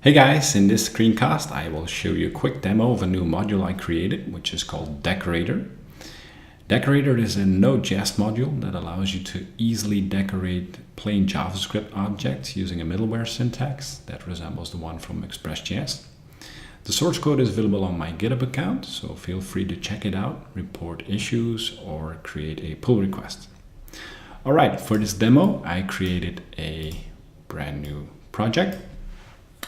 Hey guys, in this screencast I will show you a quick demo of a new module I created, which is called Deqorator. Deqorator is a Node.js module that allows you to easily decorate plain JavaScript objects using a middleware syntax that resembles the one from Express.js. The source code is available on my GitHub account, so feel free to check it out, report issues, or create a pull request. Alright, for this demo I created a brand new project.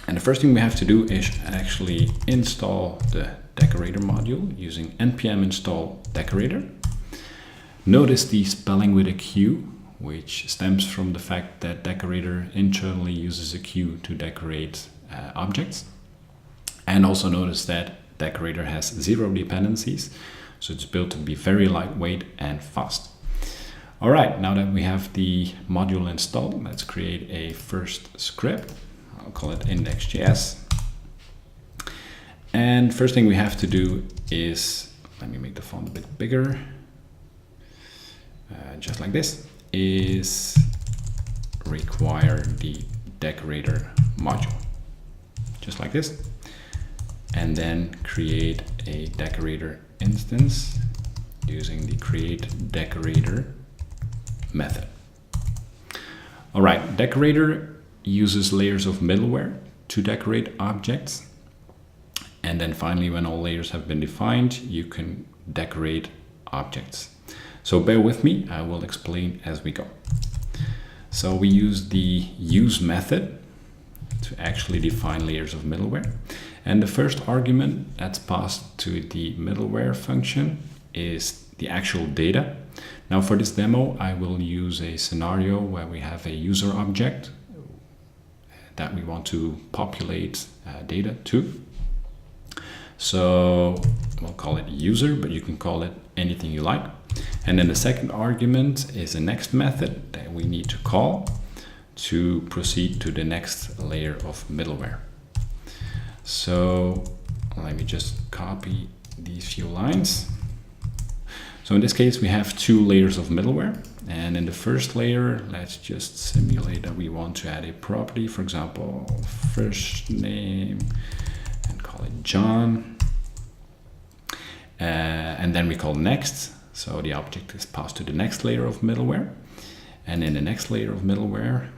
And the first thing we have to do is actually install the Deqorator module using npm install decorator. Notice the spelling with a Q, which stems from the fact that Deqorator internally uses a Q to decorate objects. And also notice that Deqorator has 0 dependencies, so it's built to be very lightweight and fast. All right, now that we have the module installed, let's create a first script. I'll call it index.js. And first thing we have to do is, let me make the font a bit bigger, just like this, is require the Deqorator module, just like this. And then create a Deqorator instance using the create Deqorator method. All right, Deqorator uses layers of middleware to decorate objects. And then finally, when all layers have been defined, you can decorate objects. So bear with me, I will explain as we go. So we use the use method to actually define layers of middleware. And the first argument that's passed to the middleware function is the actual data. Now for this demo, I will use a scenario where we have a user object that we want to populate data to. So we'll call it user, but you can call it anything you like. And then the second argument is the next method that we need to call to proceed to the next layer of middleware. So let me just copy these few lines. So in this case, we have 2 layers of middleware. And in the first layer, let's just simulate that we want to add a property, for example, first name, and call it John. And then we call next. So the object is passed to the next layer of middleware. And in the next layer of middleware,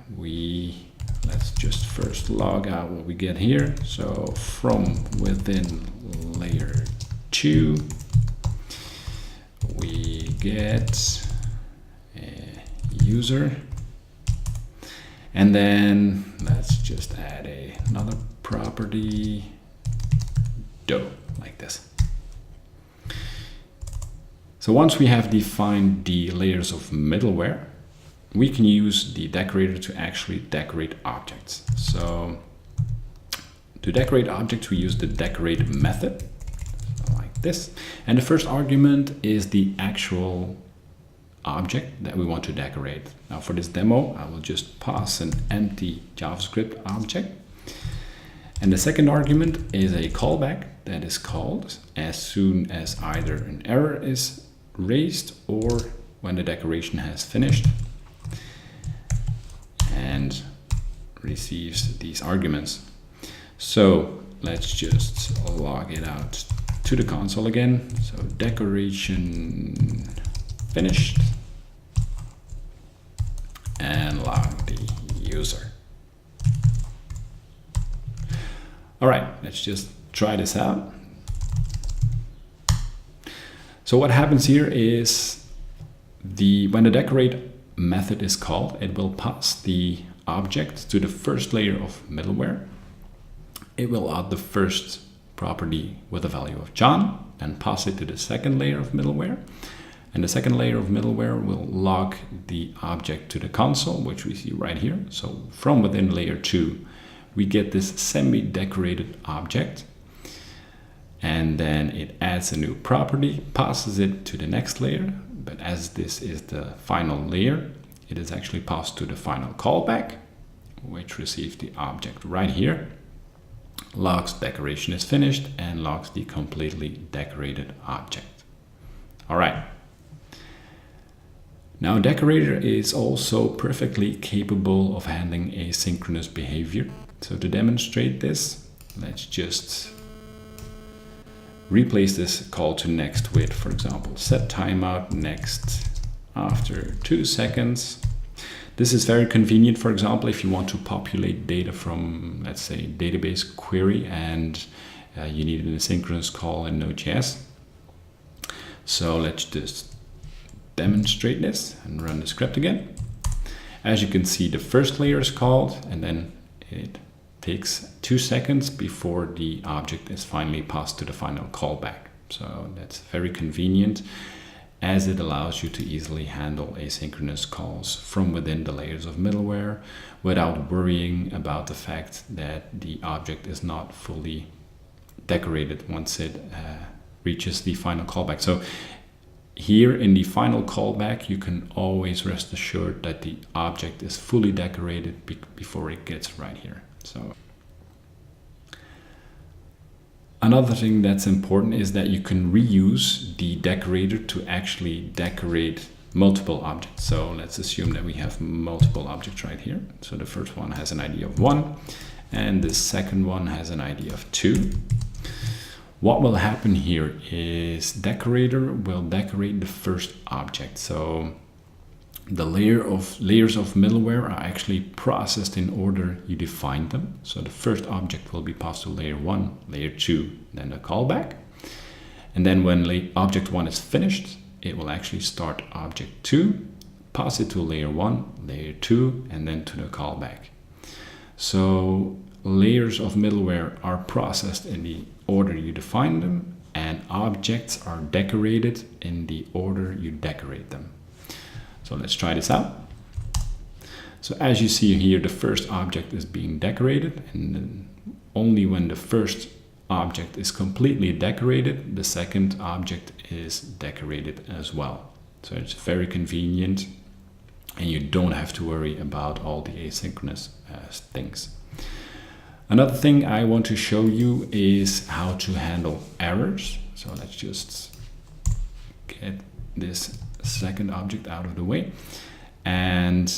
let's just first log out what we get here. So from within layer 2, we get a user, and then let's just add another property, do, like this. So once we have defined the layers of middleware, we can use the Deqorator to actually decorate objects. So to decorate objects, we use the decorate method, like this. And the first argument is the actual object that we want to decorate. Now for this demo, I will just pass an empty JavaScript object. And the second argument is a callback that is called as soon as either an error is raised or when the decoration has finished, and receives these arguments. So let's just log it out to the console again. So decoration finished, and log the user. All right, let's just try this out. So what happens here is when the decorate method is called, it will pass the object to the first layer of middleware. It will add the first property with a value of John and pass it to the second layer of middleware. And the second layer of middleware will log the object to the console, which we see right here. So from within layer 2, we get this semi-decorated object. And then it adds a new property, passes it to the next layer. But as this is the final layer, it is actually passed to the final callback, which receives the object right here, logs decoration is finished, and logs the completely decorated object. All right. Now Deqorator is also perfectly capable of handling asynchronous behavior. So to demonstrate this, let's just replace this call to next with, for example, set timeout next after 2 seconds. This is very convenient, for example, if you want to populate data from, let's say, database query and you need an asynchronous call in Node.js. So let's just demonstrate this and run the script again. As you can see, the first layer is called, and then it takes 2 seconds before the object is finally passed to the final callback. So that's very convenient, as it allows you to easily handle asynchronous calls from within the layers of middleware without worrying about the fact that the object is not fully decorated once it reaches the final callback. So here in the final callback, you can always rest assured that the object is fully decorated before it gets right here. So another thing that's important is that you can reuse the decorator to actually decorate multiple objects. So let's assume that we have multiple objects right here. So the first one has an ID of 1 and the second one has an ID of 2. What will happen here is decorator will decorate the first object. So the layers of middleware are actually processed in order you define them. So the first object will be passed to layer 1, layer 2, then the callback. And then when object 1 is finished, it will actually start object 2, pass it to layer 1, layer 2, and then to the callback. So layers of middleware are processed in the order you define them, and objects are decorated in the order you decorate them. So let's try this out. So as you see here, the first object is being decorated, and then only when the first object is completely decorated, the second object is decorated as well. So it's very convenient, and you don't have to worry about all the asynchronous things. Another thing I want to show you is how to handle errors. So let's just get this second object out of the way. And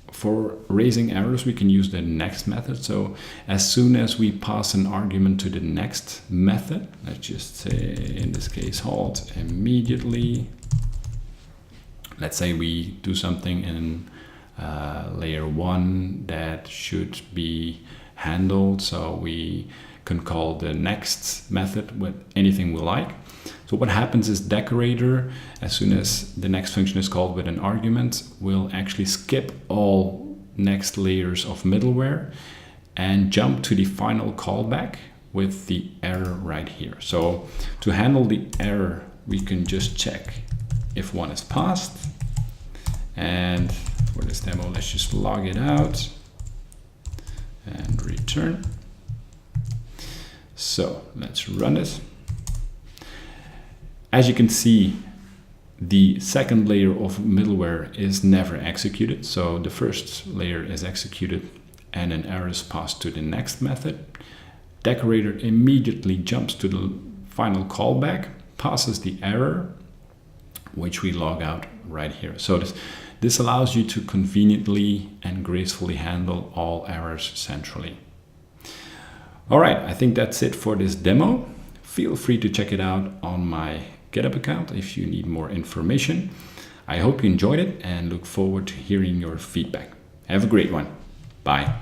for raising errors, we can use the next method. So as soon as we pass an argument to the next method, let's just say in this case halt immediately. Let's say we do something in layer 1 that should be handled, so we can call the next method with anything we like. So what happens is decorator, as soon as the next function is called with an argument, will actually skip all next layers of middleware and jump to the final callback with the error right here. So to handle the error, we can just check if one is passed, and for this demo, let's just log it out and return. So let's run it. As you can see, the second layer of middleware is never executed. So the first layer is executed and an error is passed to the next method. Decorator immediately jumps to the final callback, passes the error, which we log out right here. So this allows you to conveniently and gracefully handle all errors centrally. All right, I think that's it for this demo. Feel free to check it out on my GitHub account if you need more information. I hope you enjoyed it and look forward to hearing your feedback. Have a great one. Bye.